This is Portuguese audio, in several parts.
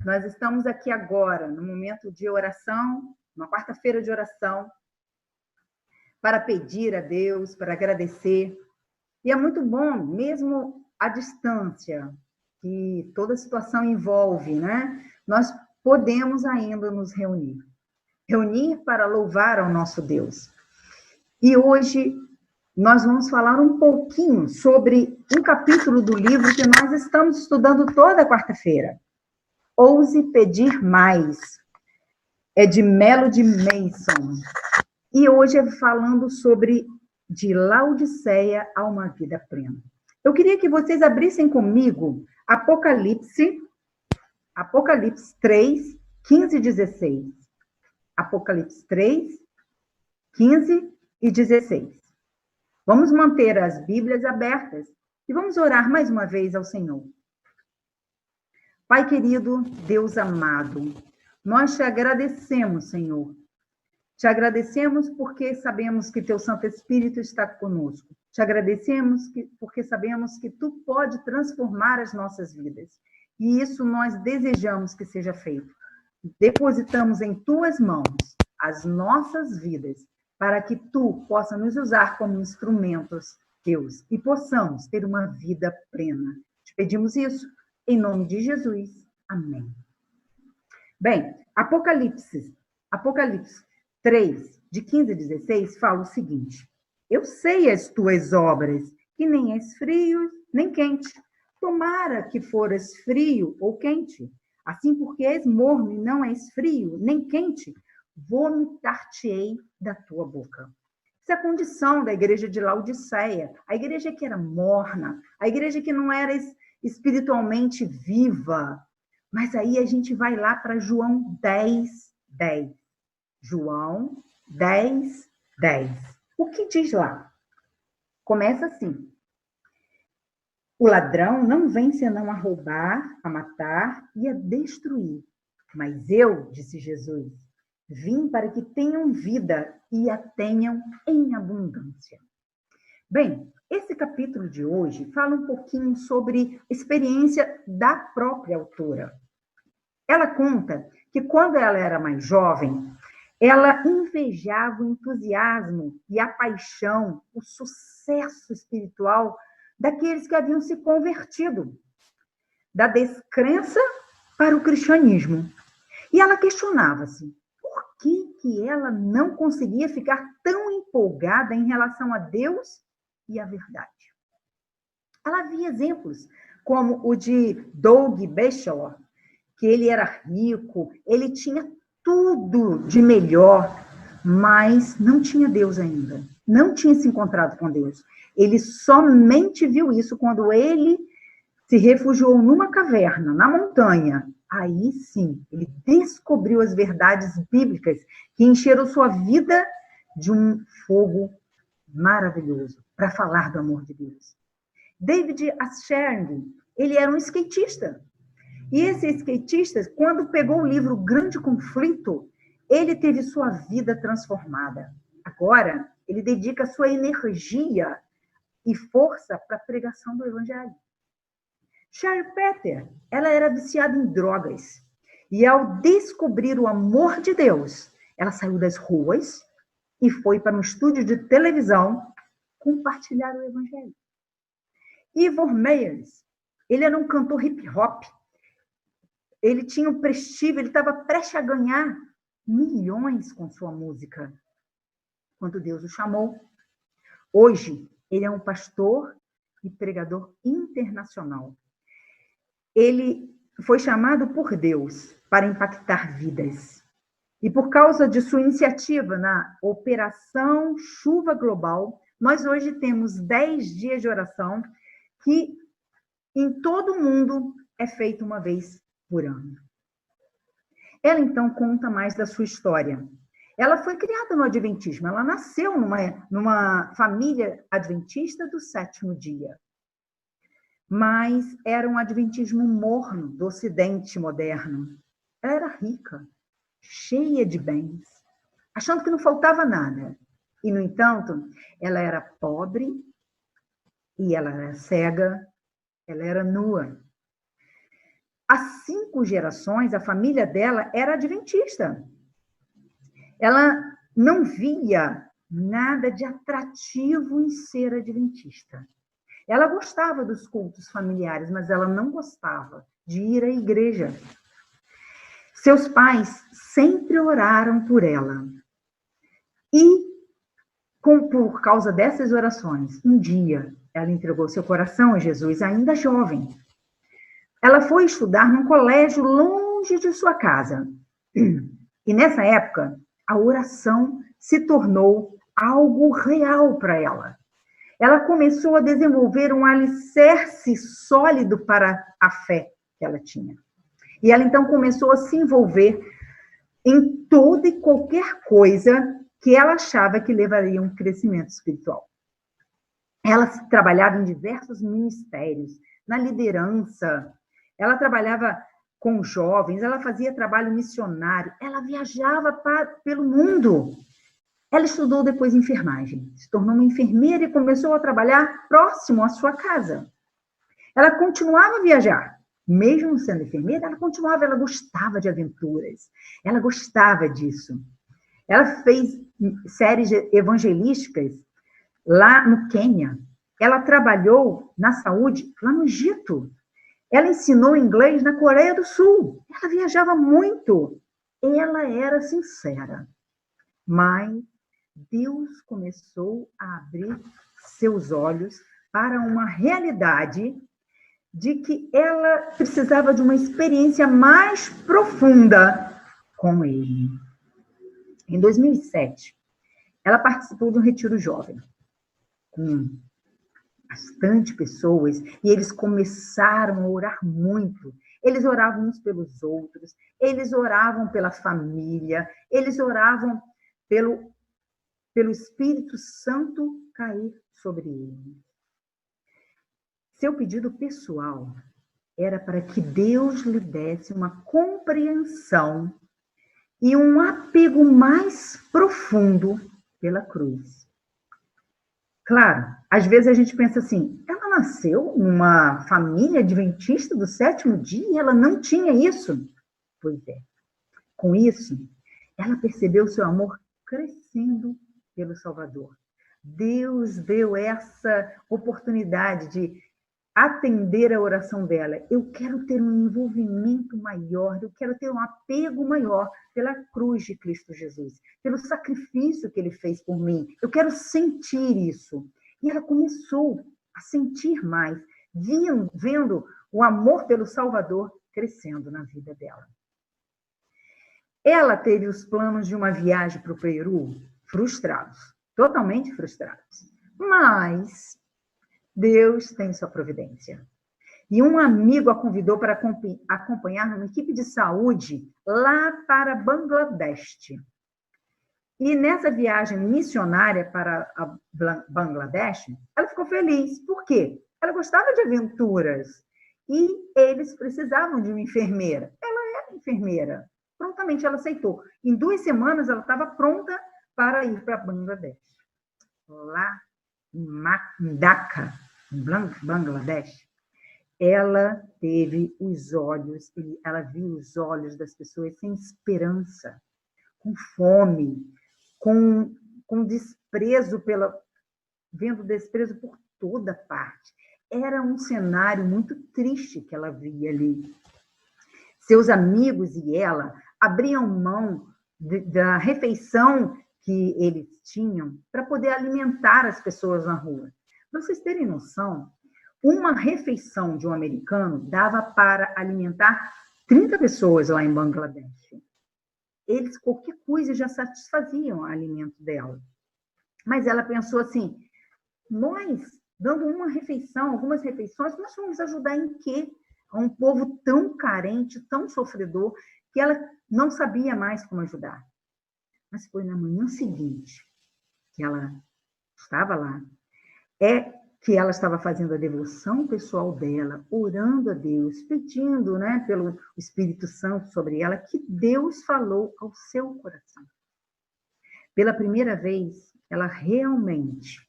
Nós estamos aqui agora, no momento de oração, uma quarta-feira de oração, para pedir a Deus, para agradecer. E é muito bom, mesmo à distância, que toda situação envolve, né? Nós podemos ainda nos reunir. Reunir para louvar ao nosso Deus. E hoje nós vamos falar um pouquinho sobre um capítulo do livro que nós estamos estudando toda quarta-feira. Ouse Pedir Mais. É de Melody Mason. E hoje é falando sobre de Laodiceia a uma vida plena. Eu queria que vocês abrissem comigo Apocalipse 3, 15 e 16. Apocalipse 3, 15 e 16. Vamos manter as Bíblias abertas e vamos orar mais uma vez ao Senhor. Pai querido, Deus amado, nós te agradecemos, Senhor. Te agradecemos porque sabemos que teu Santo Espírito está conosco. Te agradecemos porque sabemos que tu pode transformar as nossas vidas. E isso nós desejamos que seja feito. Depositamos em tuas mãos as nossas vidas para que tu possa nos usar como instrumentos, Deus, e possamos ter uma vida plena. Te pedimos isso em nome de Jesus. Amém. Bem, Apocalipse 3, de 15 a 16, fala o seguinte: eu sei as tuas obras, que nem és frio, nem quente. Tomara que fores frio ou quente. Assim, porque és morno e não és frio, nem quente, vomitar-te-ei da tua boca. Essa é a condição da igreja de Laodiceia. A igreja que era morna, a igreja que não era espiritualmente viva. Mas aí a gente vai lá para João 10, 10. João 10, 10. O que diz lá? Começa assim. O ladrão não vem senão a roubar, a matar e a destruir. Mas eu, disse Jesus, vim para que tenham vida e a tenham em abundância. Bem, esse capítulo de hoje fala um pouquinho sobre a experiência da própria autora. Ela conta que quando ela era mais jovem, ela invejava o entusiasmo e a paixão, o sucesso espiritual daqueles que haviam se convertido, da descrença para o cristianismo. E ela questionava-se, por que ela não conseguia ficar tão empolgada em relação a Deus e a verdade? Ela via exemplos, como o de Doug Batchelor, que ele era rico, ele tinha tudo de melhor, mas não tinha Deus ainda. Não tinha se encontrado com Deus. Ele somente viu isso quando ele se refugiou numa caverna, na montanha. Aí sim, ele descobriu as verdades bíblicas que encheram sua vida de um fogo maravilhoso para falar do amor de Deus. David Asherin, ele era um skatista. E esse skatista, quando pegou o livro Grande Conflito, ele teve sua vida transformada. Agora, ele dedica sua energia e força para a pregação do Evangelho. Sherry Peter, ela era viciada em drogas. E ao descobrir o amor de Deus, ela saiu das ruas e foi para um estúdio de televisão compartilhar o Evangelho. Ivor Meyers, ele era um cantor hip-hop. Ele tinha um prestígio, ele estava prestes a ganhar milhões com sua música, quando Deus o chamou. Hoje, ele é um pastor e pregador internacional. Ele foi chamado por Deus para impactar vidas. E por causa de sua iniciativa na Operação Chuva Global, nós hoje temos 10 dias de oração que em todo o mundo é feito uma vez por ano. Ela, então, conta mais da sua história. Ela foi criada no Adventismo, ela nasceu numa família adventista do 7º dia. Mas era um adventismo morno do Ocidente moderno. Ela era rica, cheia de bens, achando que não faltava nada. E, no entanto, ela era pobre e ela era cega, ela era nua. há 5 gerações, a família dela era adventista. Ela não via nada de atrativo em ser adventista. Ela gostava dos cultos familiares, mas ela não gostava de ir à igreja. Seus pais sempre oraram por ela. E, por causa dessas orações, um dia ela entregou seu coração a Jesus, ainda jovem. Ela foi estudar num colégio longe de sua casa. E nessa época, a oração se tornou algo real para ela. Ela começou a desenvolver um alicerce sólido para a fé que ela tinha. E ela então começou a se envolver em toda e qualquer coisa que ela achava que levaria a um crescimento espiritual. Ela trabalhava em diversos ministérios, na liderança, ela trabalhava com jovens, ela fazia trabalho missionário, ela viajava pelo mundo. Ela estudou depois enfermagem, se tornou uma enfermeira e começou a trabalhar próximo à sua casa. Ela continuava a viajar, mesmo sendo enfermeira, ela gostava de aventuras, ela gostava disso. Ela fez séries evangelísticas lá no Quênia. Ela trabalhou na saúde lá no Egito. Ela ensinou inglês na Coreia do Sul. Ela viajava muito. Ela era sincera. Mas Deus começou a abrir seus olhos para uma realidade de que ela precisava de uma experiência mais profunda com ele. Em 2007, ela participou de um retiro jovem, com bastante pessoas, e eles começaram a orar muito. Eles oravam uns pelos outros, eles oravam pela família, eles oravam pelo Espírito Santo cair sobre ele. Seu pedido pessoal era para que Deus lhe desse uma compreensão e um apego mais profundo pela cruz. Claro, às vezes a gente pensa assim, ela nasceu numa família adventista do 7º dia e ela não tinha isso. Pois é. Com isso, ela percebeu seu amor crescendo pelo Salvador. Deus deu essa oportunidade de atender a oração dela. Eu quero ter um envolvimento maior, eu quero ter um apego maior pela cruz de Cristo Jesus, pelo sacrifício que ele fez por mim. Eu quero sentir isso. E ela começou a sentir mais, vendo o amor pelo Salvador crescendo na vida dela. Ela teve os planos de uma viagem para o Peru frustrados, totalmente frustrados. Mas Deus tem sua providência. E um amigo a convidou para acompanhar uma equipe de saúde lá para Bangladesh. E nessa viagem missionária para a Bangladesh, ela ficou feliz. Por quê? Ela gostava de aventuras. E eles precisavam de uma enfermeira. Ela era enfermeira. Prontamente ela aceitou. Em 2 semanas ela estava pronta para ir para Bangladesh. Lá em Dhaka, em Bangladesh, ela teve os olhos, ela viu os olhos das pessoas sem esperança, com fome, com desprezo vendo desprezo por toda parte. Era um cenário muito triste que ela via ali. Seus amigos e ela abriam mão da refeição que eles tinham para poder alimentar as pessoas na rua. Para vocês terem noção, uma refeição de um americano dava para alimentar 30 pessoas lá em Bangladesh. Eles, qualquer coisa, já satisfaziam o alimento dela. Mas ela pensou assim, nós, dando uma refeição, algumas refeições, nós vamos ajudar em quê? A um povo tão carente, tão sofredor, que ela não sabia mais como ajudar. Mas foi na manhã seguinte que ela estava lá, que ela estava fazendo a devoção pessoal dela, orando a Deus, pedindo, né, pelo Espírito Santo sobre ela, que Deus falou ao seu coração. Pela primeira vez, ela realmente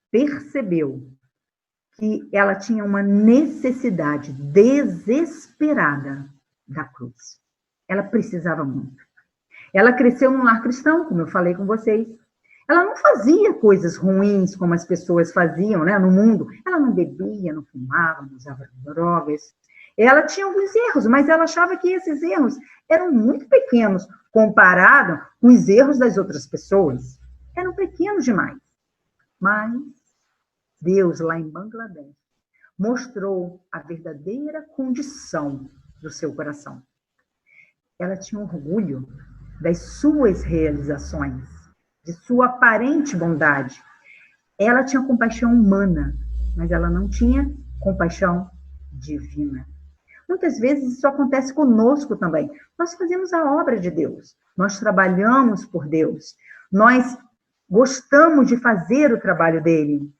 percebeu que ela tinha uma necessidade desesperada da cruz. Ela precisava muito. Ela cresceu num lar cristão, como eu falei com vocês. Ela não fazia coisas ruins como as pessoas faziam, né, no mundo. Ela não bebia, não fumava, não usava drogas. Ela tinha alguns erros, mas ela achava que esses erros eram muito pequenos comparado com os erros das outras pessoas. Eram pequenos demais. Mas Deus, lá em Bangladesh, mostrou a verdadeira condição do seu coração. Ela tinha orgulho das suas realizações, de sua aparente bondade. Ela tinha compaixão humana, mas ela não tinha compaixão divina. Muitas vezes isso acontece conosco também. Nós fazemos a obra de Deus, nós trabalhamos por Deus, nós gostamos de fazer o trabalho dele.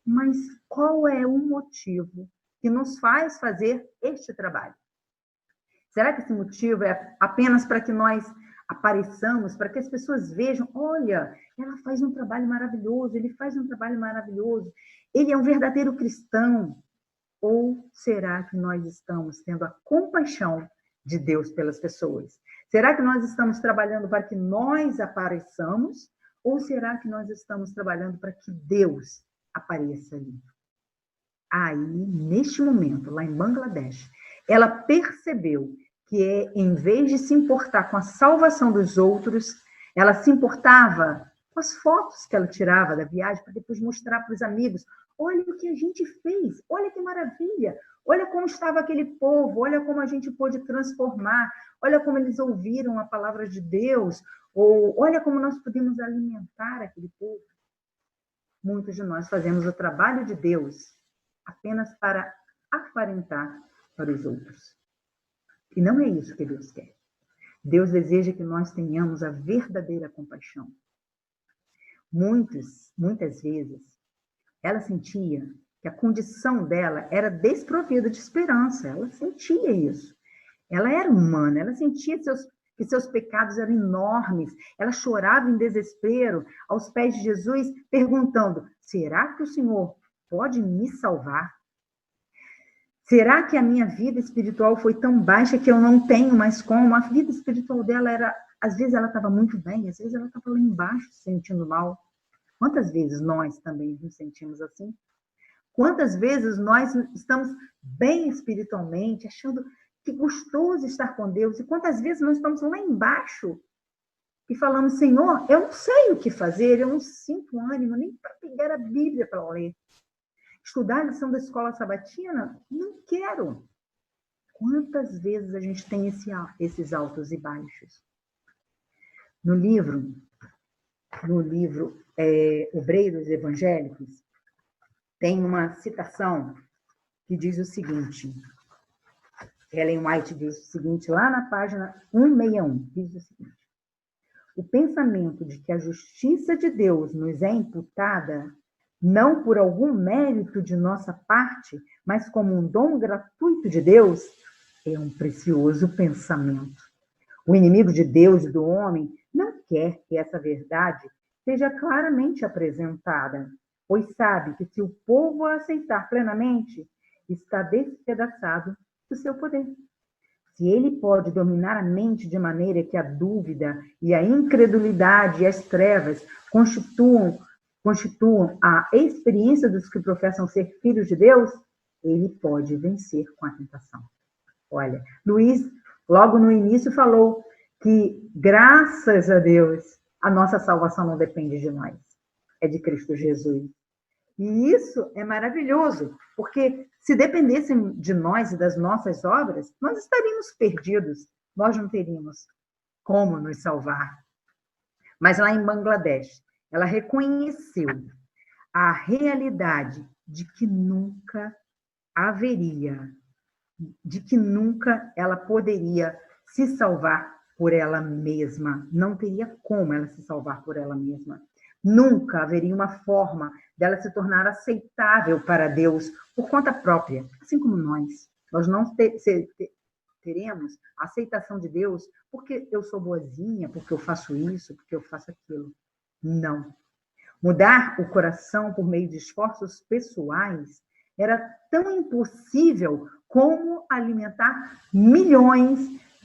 Mas qual é o motivo que nos faz fazer este trabalho? Será que esse motivo é apenas para que nós apareçamos, para que as pessoas vejam, olha, ela faz um trabalho maravilhoso, ele faz um trabalho maravilhoso, ele é um verdadeiro cristão? Ou será que nós estamos tendo a compaixão de Deus pelas pessoas? Será que nós estamos trabalhando para que nós apareçamos? Ou será que nós estamos trabalhando para que Deus apareça ali? Aí, neste momento, lá em Bangladesh, ela percebeu que, em vez de se importar com a salvação dos outros, ela se importava com as fotos que ela tirava da viagem para depois mostrar para os amigos. Olha o que a gente fez, olha que maravilha, olha como estava aquele povo, olha como a gente pôde transformar, olha como eles ouviram a palavra de Deus, ou olha como nós podemos alimentar aquele povo. Muitos de nós fazemos o trabalho de Deus apenas para aparentar para os outros. E não é isso que Deus quer. Deus deseja que nós tenhamos a verdadeira compaixão. Muitas vezes, ela sentia que a condição dela era desprovida de esperança. Ela sentia isso. Ela era humana, ela sentia que seus pecados eram enormes. Ela chorava em desespero aos pés de Jesus, perguntando: será que o Senhor pode me salvar? Será que a minha vida espiritual foi tão baixa que eu não tenho mais como? A vida espiritual dela era, às vezes ela estava muito bem, às vezes ela estava lá embaixo se sentindo mal. Quantas vezes nós também nos sentimos assim? Quantas vezes nós estamos bem espiritualmente, achando que gostoso estar com Deus, e quantas vezes nós estamos lá embaixo e falamos: Senhor, eu não sei o que fazer, eu não sinto ânimo nem para pegar a Bíblia para ler. Estudar a lição da escola sabatina? Não quero. Quantas vezes a gente tem esses altos e baixos? No livro Obreiros Evangélicos, tem uma citação que diz o seguinte. Ellen White diz o seguinte, lá na página 161, diz o seguinte: o pensamento de que a justiça de Deus nos é imputada não por algum mérito de nossa parte, mas como um dom gratuito de Deus, é um precioso pensamento. O inimigo de Deus e do homem não quer que essa verdade seja claramente apresentada, pois sabe que se o povo a aceitar plenamente, está despedaçado do seu poder. Se ele pode dominar a mente de maneira que a dúvida e a incredulidade e as trevas constituam a experiência dos que professam ser filhos de Deus, ele pode vencer com a tentação. Olha, Luiz, logo no início, falou que, graças a Deus, a nossa salvação não depende de nós, é de Cristo Jesus. E isso é maravilhoso, porque se dependessem de nós e das nossas obras, nós estaríamos perdidos, nós não teríamos como nos salvar. Mas lá em Bangladesh, ela reconheceu a realidade de que nunca haveria, de que nunca ela poderia se salvar por ela mesma. Não teria como ela se salvar por ela mesma. Nunca haveria uma forma dela se tornar aceitável para Deus por conta própria, assim como nós. Nós não teremos a aceitação de Deus porque eu sou boazinha, porque eu faço isso, porque eu faço aquilo. Não. Mudar o coração por meio de esforços pessoais era tão impossível como alimentar milhões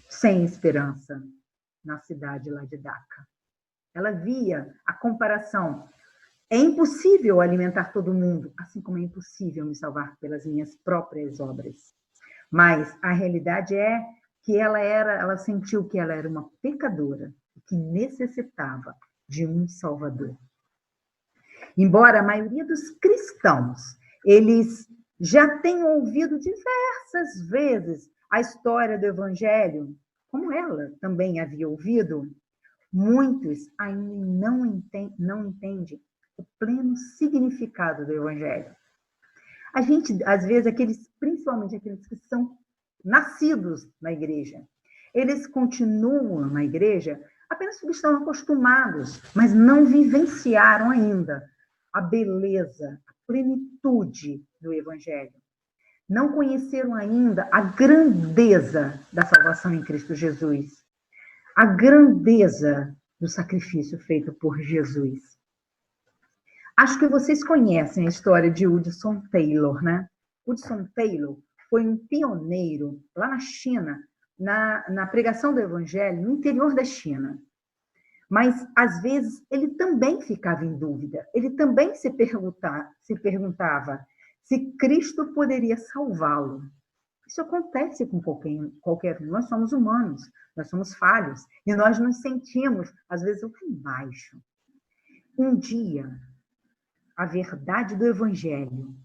sem esperança na cidade lá de Daca. Ela via a comparação. É impossível alimentar todo mundo, assim como é impossível me salvar pelas minhas próprias obras. Mas a realidade é que ela sentiu que ela era uma pecadora, que necessitava de um Salvador. Embora a maioria dos cristãos, eles já tenham ouvido diversas vezes a história do Evangelho, como ela também havia ouvido, muitos ainda não entendem o pleno significado do Evangelho. A gente, às vezes, principalmente aqueles que são nascidos na igreja, eles continuam na igreja apenas porque estão acostumados, mas não vivenciaram ainda a beleza, a plenitude do Evangelho. Não conheceram ainda a grandeza da salvação em Cristo Jesus, a grandeza do sacrifício feito por Jesus. Acho que vocês conhecem a história de Hudson Taylor, né? Hudson Taylor foi um pioneiro lá na China, na pregação do Evangelho, no interior da China. Mas, às vezes, ele também ficava em dúvida. Ele também se perguntava se Cristo poderia salvá-lo. Isso acontece com qualquer um. Nós somos humanos, nós somos falhos, e nós nos sentimos, às vezes, lá embaixo. Um dia, a verdade do Evangelho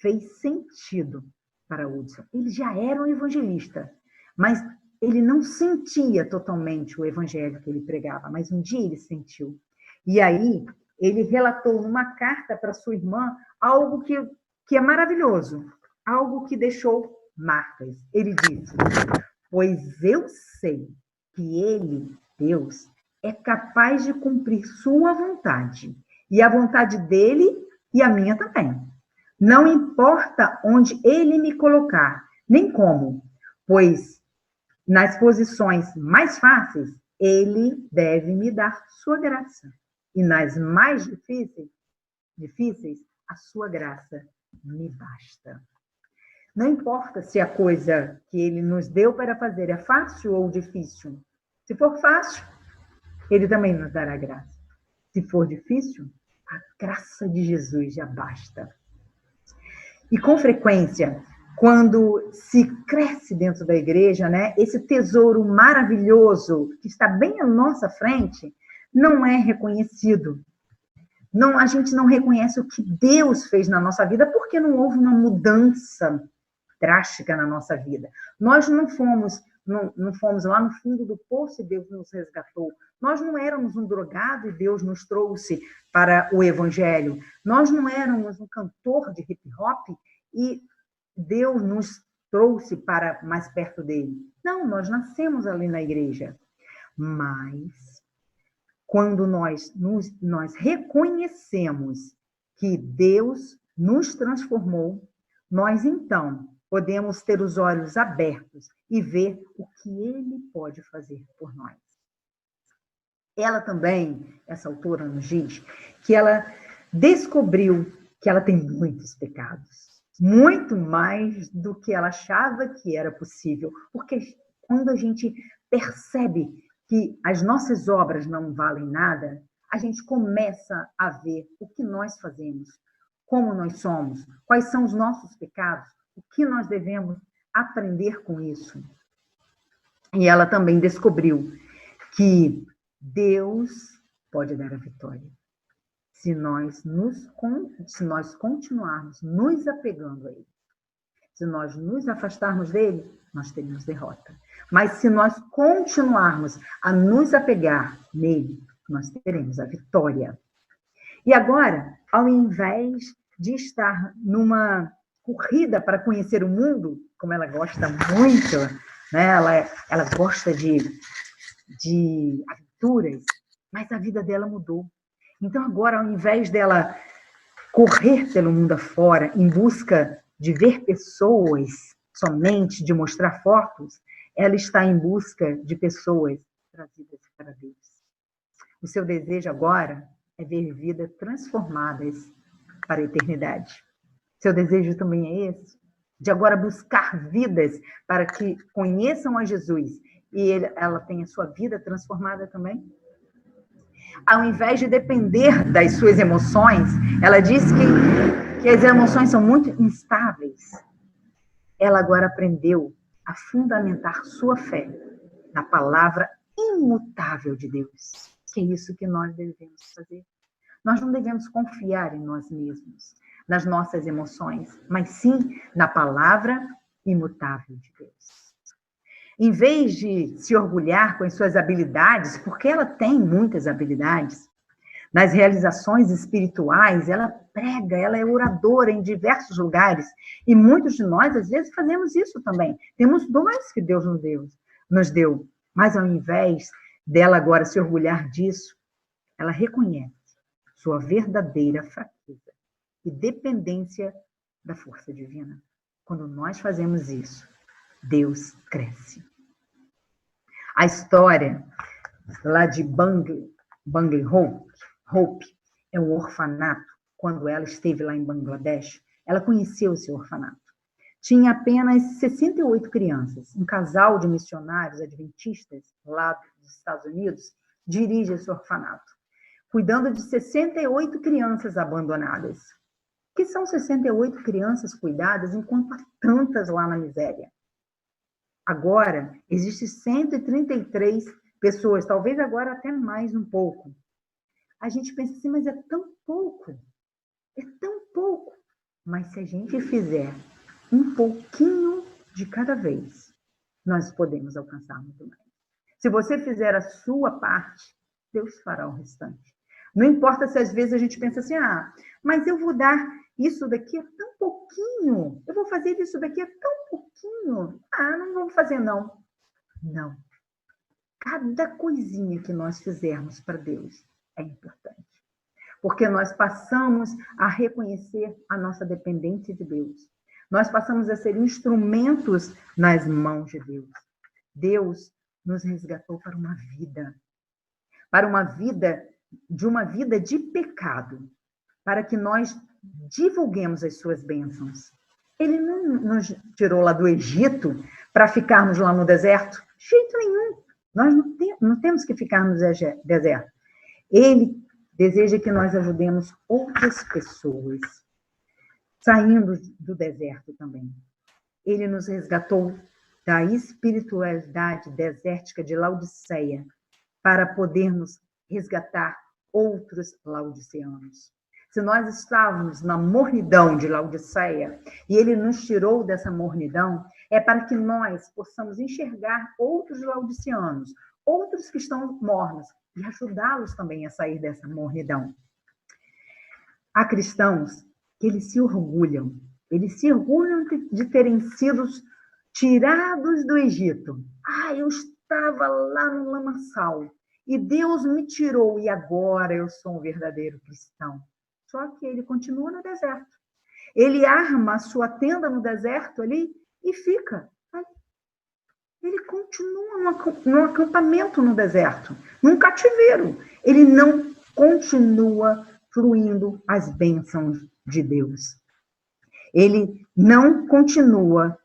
fez sentido para Hudson. Ele já era um evangelista, mas ele não sentia totalmente o Evangelho que ele pregava, mas um dia ele sentiu. E aí, ele relatou numa carta para sua irmã algo que é maravilhoso, algo que deixou marcas. Ele disse: pois eu sei que ele, Deus, é capaz de cumprir sua vontade, e a vontade dele e a minha também. Não importa onde ele me colocar, nem como, pois nas posições mais fáceis, ele deve me dar sua graça. E nas mais difíceis, a sua graça me basta. Não importa se a coisa que ele nos deu para fazer é fácil ou difícil. Se for fácil, ele também nos dará graça. Se for difícil, a graça de Jesus já basta. E com frequência, quando se cresce dentro da igreja, né, esse tesouro maravilhoso que está bem à nossa frente, não é reconhecido. Não, a gente não reconhece o que Deus fez na nossa vida porque não houve uma mudança drástica na nossa vida. Nós não fomos lá no fundo do poço e Deus nos resgatou. Nós não éramos um drogado e Deus nos trouxe para o Evangelho. Nós não éramos um cantor de hip hop e Deus nos trouxe para mais perto dele. Não, nós nascemos ali na igreja. Mas quando nós reconhecemos que Deus nos transformou, nós então podemos ter os olhos abertos e ver o que Ele pode fazer por nós. Ela também, essa autora nos diz, que ela descobriu que ela tem muitos pecados, muito mais do que ela achava que era possível, porque quando a gente percebe que as nossas obras não valem nada, a gente começa a ver o que nós fazemos, como nós somos, quais são os nossos pecados, o que nós devemos aprender com isso. E ela também descobriu que Deus pode dar a vitória. Se nós continuarmos nos apegando a Ele. Se nós nos afastarmos dele, nós teremos derrota. Mas se nós continuarmos a nos apegar nele, nós teremos a vitória. E agora, ao invés de estar numa corrida para conhecer o mundo, como ela gosta muito, né? ela gosta de aventuras, mas a vida dela mudou. Então agora, ao invés dela correr pelo mundo afora em busca de ver pessoas somente, de mostrar fotos, ela está em busca de pessoas trazidas para Deus. O seu desejo agora é ver vidas transformadas para a eternidade. Seu desejo também é esse? De agora buscar vidas para que conheçam a Jesus e ela tenha sua vida transformada também? Ao invés de depender das suas emoções, ela diz que as emoções são muito instáveis. Ela agora aprendeu a fundamentar sua fé na palavra imutável de Deus. Que é isso que nós devemos fazer. Nós não devemos confiar em nós mesmos, nas nossas emoções, mas sim na palavra imutável de Deus. Em vez de se orgulhar com as suas habilidades, porque ela tem muitas habilidades, nas realizações espirituais, ela prega, ela é oradora em diversos lugares, e muitos de nós, às vezes, fazemos isso também. Temos dons que Deus nos deu, mas ao invés dela agora se orgulhar disso, ela reconhece sua verdadeira fraqueza e dependência da força divina. Quando nós fazemos isso, Deus cresce. A história lá de Bangley Hope é um orfanato. Quando ela esteve lá em Bangladesh, ela conheceu esse orfanato. Tinha apenas 68 crianças. Um casal de missionários adventistas lá dos Estados Unidos dirige esse orfanato, cuidando de 68 crianças abandonadas. O que são 68 crianças cuidadas enquanto há tantas lá na miséria? Agora, existem 133 pessoas, talvez agora até mais um pouco. A gente pensa assim, mas é tão pouco. É tão pouco. Mas se a gente fizer um pouquinho de cada vez, nós podemos alcançar muito mais. Se você fizer a sua parte, Deus fará o restante. Não importa se às vezes a gente pensa assim, mas eu vou dar isso daqui é tão pouquinho, eu vou fazer isso daqui é tão pouquinho, não vou fazer não. Não. Cada coisinha que nós fizermos para Deus é importante. Porque nós passamos a reconhecer a nossa dependência de Deus. Nós passamos a ser instrumentos nas mãos de Deus. Deus nos resgatou para uma vida de pecado, para que nós divulguemos as suas bênçãos. Ele não nos tirou lá do Egito para ficarmos lá no deserto, de jeito nenhum. Nós não temos que ficar no deserto. Ele deseja que nós ajudemos outras pessoas, saindo do deserto também. Ele nos resgatou da espiritualidade desértica de Laodiceia, para podermos resgatar outros laodiceanos. Se nós estávamos na mornidão de Laodiceia, e ele nos tirou dessa mornidão, é para que nós possamos enxergar outros laodiceanos, outros que estão mornos, e ajudá-los também a sair dessa mornidão. Há cristãos que eles se orgulham de terem sido tirados do Egito. Eu estava lá no lamaçal, e Deus me tirou, e agora eu sou um verdadeiro cristão. Só que ele continua no deserto. Ele arma a sua tenda no deserto ali e fica. Ele continua num acampamento no deserto, num cativeiro. Ele não continua fluindo as bênçãos de Deus. Ele não continua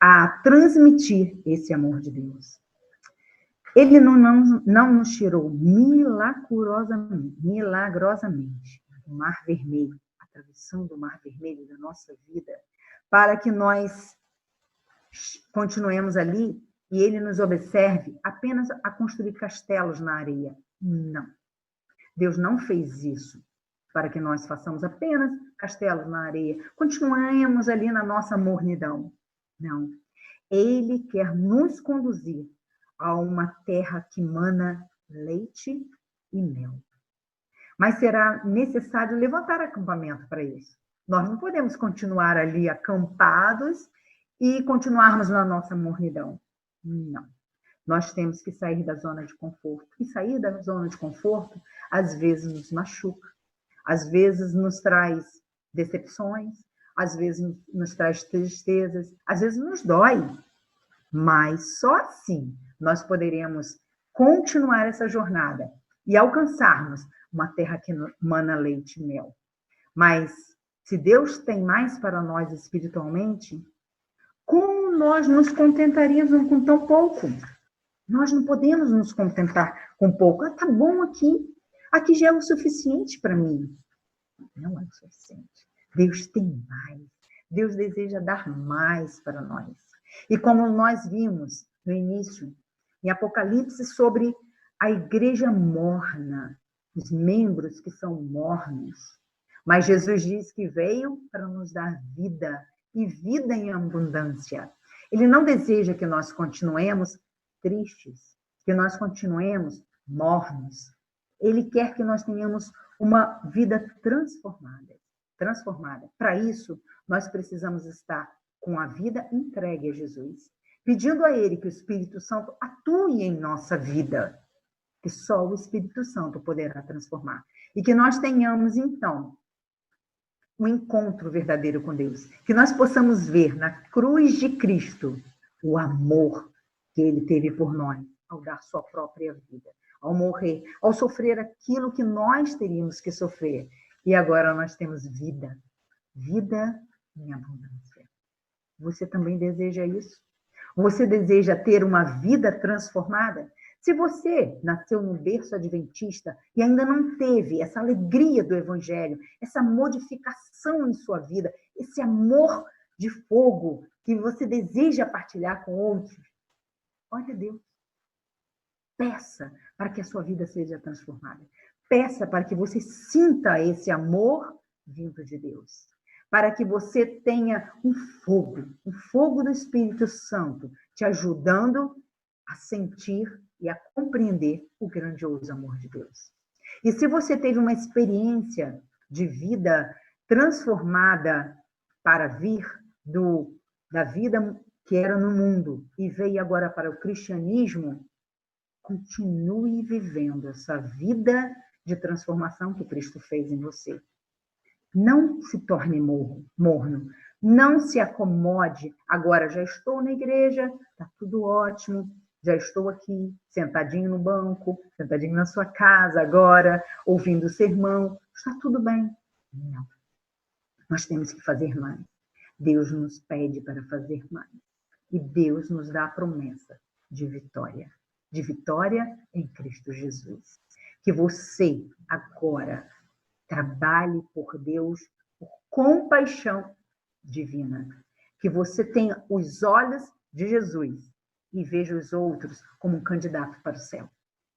a transmitir esse amor de Deus. Ele não nos tirou milagrosamente do Mar Vermelho, atravessando o Mar Vermelho da nossa vida, para que nós continuemos ali e ele nos observe apenas a construir castelos na areia. Não. Deus não fez isso para que nós façamos apenas castelos na areia, continuemos ali na nossa mornidão. Não. Ele quer nos conduzir a uma terra que mana leite e mel. Mas será necessário levantar acampamento para isso. Nós não podemos continuar ali acampados e continuarmos na nossa mornidão. Não. Nós temos que sair da zona de conforto. E sair da zona de conforto, às vezes, nos machuca. Às vezes, nos traz decepções. Às vezes, nos traz tristezas. Às vezes, nos dói. Mas só assim nós poderemos continuar essa jornada e alcançarmos uma terra que mana leite e mel. Mas Se Deus tem mais para nós espiritualmente, como nós nos contentaríamos com tão pouco? Nós não podemos nos contentar com pouco. Tá bom aqui. Aqui já é o suficiente para mim. Não é o suficiente. Deus tem mais. Deus deseja dar mais para nós. E como nós vimos no início, em Apocalipse, sobre a igreja morna, os membros que são mornos. Mas Jesus diz que veio para nos dar vida, e vida em abundância. Ele não deseja que nós continuemos tristes, que nós continuemos mornos. Ele quer que nós tenhamos uma vida transformada. Para isso, nós precisamos estar com a vida entregue a Jesus, pedindo a Ele que o Espírito Santo atue em nossa vida, que só o Espírito Santo poderá transformar. E que nós tenhamos, então, um encontro verdadeiro com Deus. Que nós possamos ver na cruz de Cristo o amor que Ele teve por nós, ao dar sua própria vida, ao morrer, ao sofrer aquilo que nós teríamos que sofrer. E agora nós temos vida. Vida em abundância. Você também deseja isso? Você deseja ter uma vida transformada? Se você nasceu num berço adventista e ainda não teve essa alegria do Evangelho, essa modificação em sua vida, esse amor de fogo que você deseja partilhar com outros, olha a Deus. Peça para que a sua vida seja transformada. Peça para que você sinta esse amor vindo de Deus. Para que você tenha um fogo do Espírito Santo, te ajudando a sentir e a compreender o grandioso amor de Deus. E se você teve uma experiência de vida transformada para vir da vida que era no mundo e veio agora para o cristianismo, continue vivendo essa vida de transformação que Cristo fez em você. Não se torne morno. Não se acomode. Agora já estou na igreja, está tudo ótimo. Já estou aqui, sentadinho no banco, sentadinho na sua casa agora, ouvindo o sermão. Está tudo bem. Não. Nós temos que fazer mais. Deus nos pede para fazer mais. E Deus nos dá a promessa de vitória. De vitória em Cristo Jesus. Que você agora trabalhe por Deus, por compaixão divina. Que você tenha os olhos de Jesus e veja os outros como um candidato para o céu.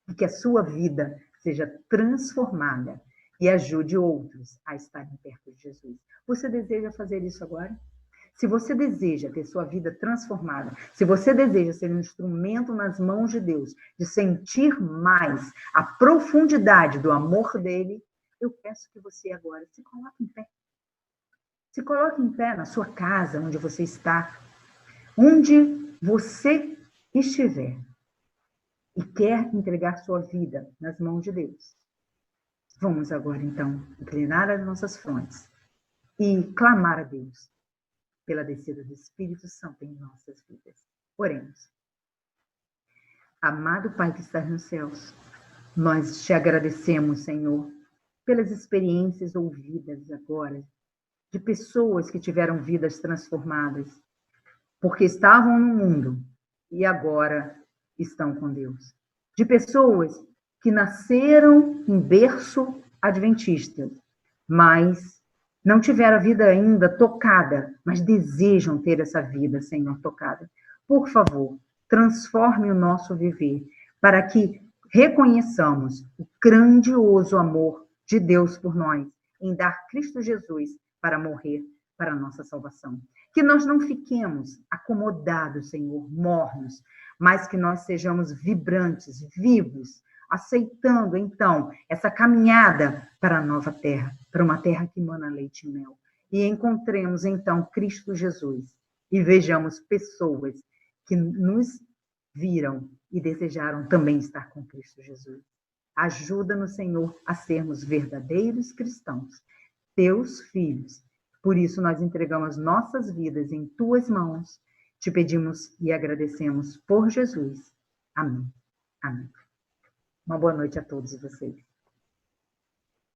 E que a sua vida seja transformada e ajude outros a estarem perto de Jesus. Você deseja fazer isso agora? Se você deseja ter sua vida transformada, se você deseja ser um instrumento nas mãos de Deus, de sentir mais a profundidade do amor dele, eu peço que você agora se coloque em pé. Se coloque em pé na sua casa, onde você está, onde você estiver e quer entregar sua vida nas mãos de Deus. Vamos agora, então, inclinar as nossas frontes e clamar a Deus pela descida do Espírito Santo em nossas vidas. Oremos. Amado Pai que estás nos céus, nós te agradecemos, Senhor, pelas experiências ouvidas agora, de pessoas que tiveram vidas transformadas, porque estavam no mundo e agora estão com Deus. De pessoas que nasceram em berço adventista, mas não tiveram a vida ainda tocada, mas desejam ter essa vida, Senhor, tocada. Por favor, transforme o nosso viver, para que reconheçamos o grandioso amor de Deus por nós, em dar Cristo Jesus para morrer para a nossa salvação. Que nós não fiquemos acomodados, Senhor, mornos, mas que nós sejamos vibrantes, vivos, aceitando, então, essa caminhada para a nova terra, para uma terra que emana leite e mel. E encontremos, então, Cristo Jesus e vejamos pessoas que nos viram e desejaram também estar com Cristo Jesus. Ajuda-nos, Senhor, a sermos verdadeiros cristãos, teus filhos. Por isso, nós entregamos nossas vidas em tuas mãos. Te pedimos e agradecemos por Jesus. Amém. Amém. Uma boa noite a todos vocês.